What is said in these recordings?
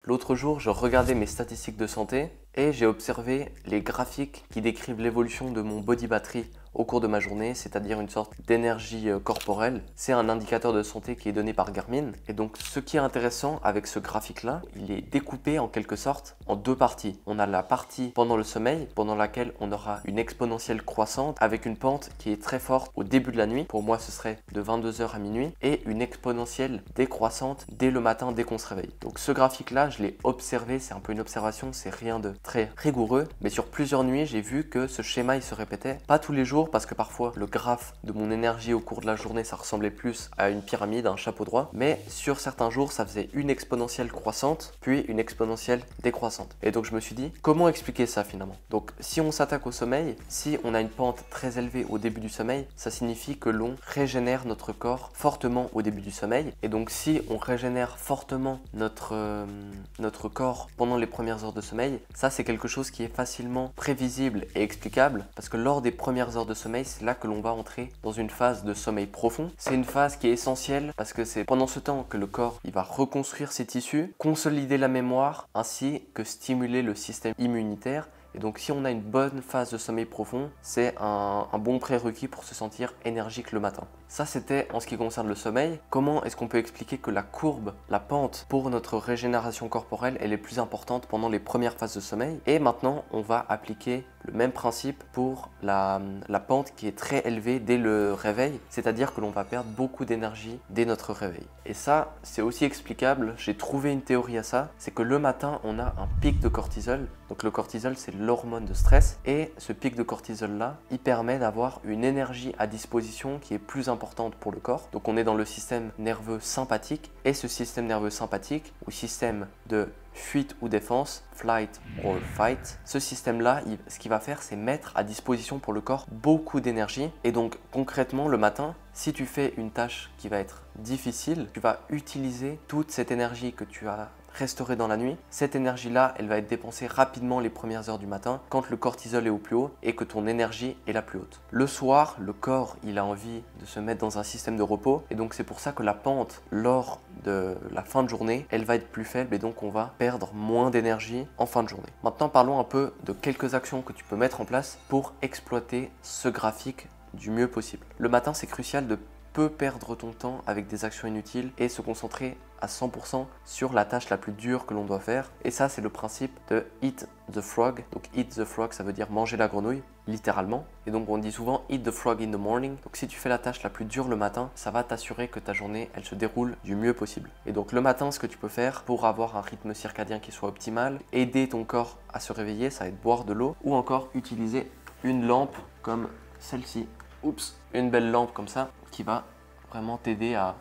L'autre jour, je regardais mes statistiques de santé et j'ai observé les graphiques qui décrivent l'évolution de mon body battery au cours de ma journée, c'est-à-dire une sorte d'énergie corporelle. C'est un indicateur de santé qui est donné par Garmin. Et donc, ce qui est intéressant avec ce graphique-là, il est découpé en quelque sorte en deux parties. On a la partie pendant le sommeil, pendant laquelle on aura une exponentielle croissante avec une pente qui est très forte au début de la nuit. Pour moi, ce serait de 22h à minuit et une exponentielle décroissante dès le matin, dès qu'on se réveille. Donc, ce graphique-là, je l'ai observé. C'est un peu une observation, c'est rien de très rigoureux. Mais sur plusieurs nuits, j'ai vu que ce schéma, il se répétait. Pas tous les jours, parce que parfois le graphe de mon énergie au cours de la journée ça ressemblait plus à une pyramide, à un chapeau droit, mais sur certains jours ça faisait une exponentielle croissante puis une exponentielle décroissante. Et donc je me suis dit comment expliquer ça finalement. Donc si on s'attaque au sommeil, si on a une pente très élevée au début du sommeil, ça signifie que l'on régénère notre corps fortement au début du sommeil. Et donc si on régénère fortement notre corps pendant les premières heures de sommeil, ça c'est quelque chose qui est facilement prévisible et explicable parce que lors des premières heures de sommeil, c'est là que l'on va entrer dans une phase de sommeil profond. C'est une phase qui est essentielle parce que c'est pendant ce temps que le corps il va reconstruire ses tissus, consolider la mémoire ainsi que stimuler le système immunitaire. Et donc si on a une bonne phase de sommeil profond, c'est un bon prérequis pour se sentir énergique le matin. Ça c'était en ce qui concerne le sommeil. Comment est-ce qu'on peut expliquer que la courbe, la pente pour notre régénération corporelle, elle est plus importante pendant les premières phases de sommeil? Et maintenant on va appliquer le même principe pour la pente qui est très élevée dès le réveil, c'est-à-dire que l'on va perdre beaucoup d'énergie dès notre réveil. Et ça c'est aussi explicable, j'ai trouvé une théorie à ça, c'est que le matin on a un pic de cortisol. Donc le cortisol c'est l'hormone de stress et ce pic de cortisol là, il permet d'avoir une énergie à disposition qui est plus importante pour le corps. Donc on est dans le système nerveux sympathique et ce système nerveux sympathique ou système de fuite ou défense, flight or fight, ce système là, ce qu'il va faire c'est mettre à disposition pour le corps beaucoup d'énergie. Et donc concrètement le matin, si tu fais une tâche qui va être difficile, tu vas utiliser toute cette énergie que tu as restaurée dans la nuit. Cette énergie-là, elle va être dépensée rapidement les premières heures du matin quand le cortisol est au plus haut et que ton énergie est la plus haute. Le soir, le corps, il a envie de se mettre dans un système de repos et donc c'est pour ça que la pente lors de la fin de journée, elle va être plus faible et donc on va perdre moins d'énergie en fin de journée. Maintenant, parlons un peu de quelques actions que tu peux mettre en place pour exploiter ce graphique du mieux possible. Le matin, c'est crucial de peu perdre ton temps avec des actions inutiles et se concentrer à 100% sur la tâche la plus dure que l'on doit faire. Et ça, c'est le principe de eat the frog. Donc eat the frog, ça veut dire manger la grenouille, littéralement. Et donc on dit souvent eat the frog in the morning. Donc si tu fais la tâche la plus dure le matin, ça va t'assurer que ta journée, elle se déroule du mieux possible. Et donc le matin, ce que tu peux faire pour avoir un rythme circadien qui soit optimal, aider ton corps à se réveiller, ça va être boire de l'eau ou encore utiliser une lampe comme celle-ci. Oups, une belle lampe comme ça qui va vraiment t'aider à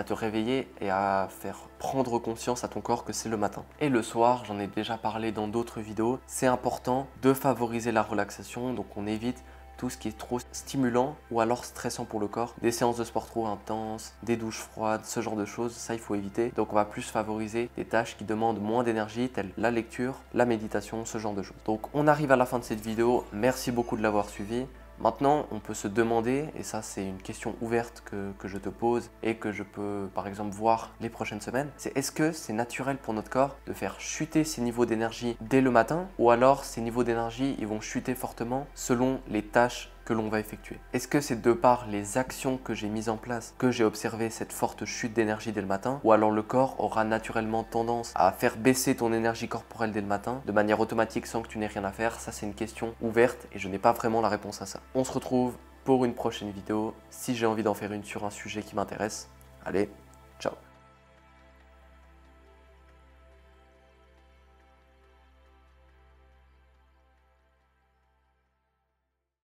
te réveiller et à faire prendre conscience à ton corps que c'est le matin. Et le soir, j'en ai déjà parlé dans d'autres vidéos, c'est important de favoriser la relaxation, donc on évite tout ce qui est trop stimulant ou alors stressant pour le corps, des séances de sport trop intenses, des douches froides, ce genre de choses, ça il faut éviter. Donc on va plus favoriser des tâches qui demandent moins d'énergie, telles la lecture, la méditation, ce genre de choses. Donc on arrive à la fin de cette vidéo, merci beaucoup de l'avoir suivi. Maintenant, on peut se demander, et ça c'est une question ouverte que je te pose et que je peux par exemple voir les prochaines semaines, c'est est-ce que c'est naturel pour notre corps de faire chuter ses niveaux d'énergie dès le matin ou alors ces niveaux d'énergie ils vont chuter fortement selon les tâches que l'on va effectuer. Est-ce que c'est de par les actions que j'ai mises en place que j'ai observé cette forte chute d'énergie dès le matin ou alors le corps aura naturellement tendance à faire baisser ton énergie corporelle dès le matin de manière automatique sans que tu n'aies rien à faire? Ça c'est une question ouverte et je n'ai pas vraiment la réponse à ça. On se retrouve pour une prochaine vidéo si j'ai envie d'en faire une sur un sujet qui m'intéresse. Allez, ciao!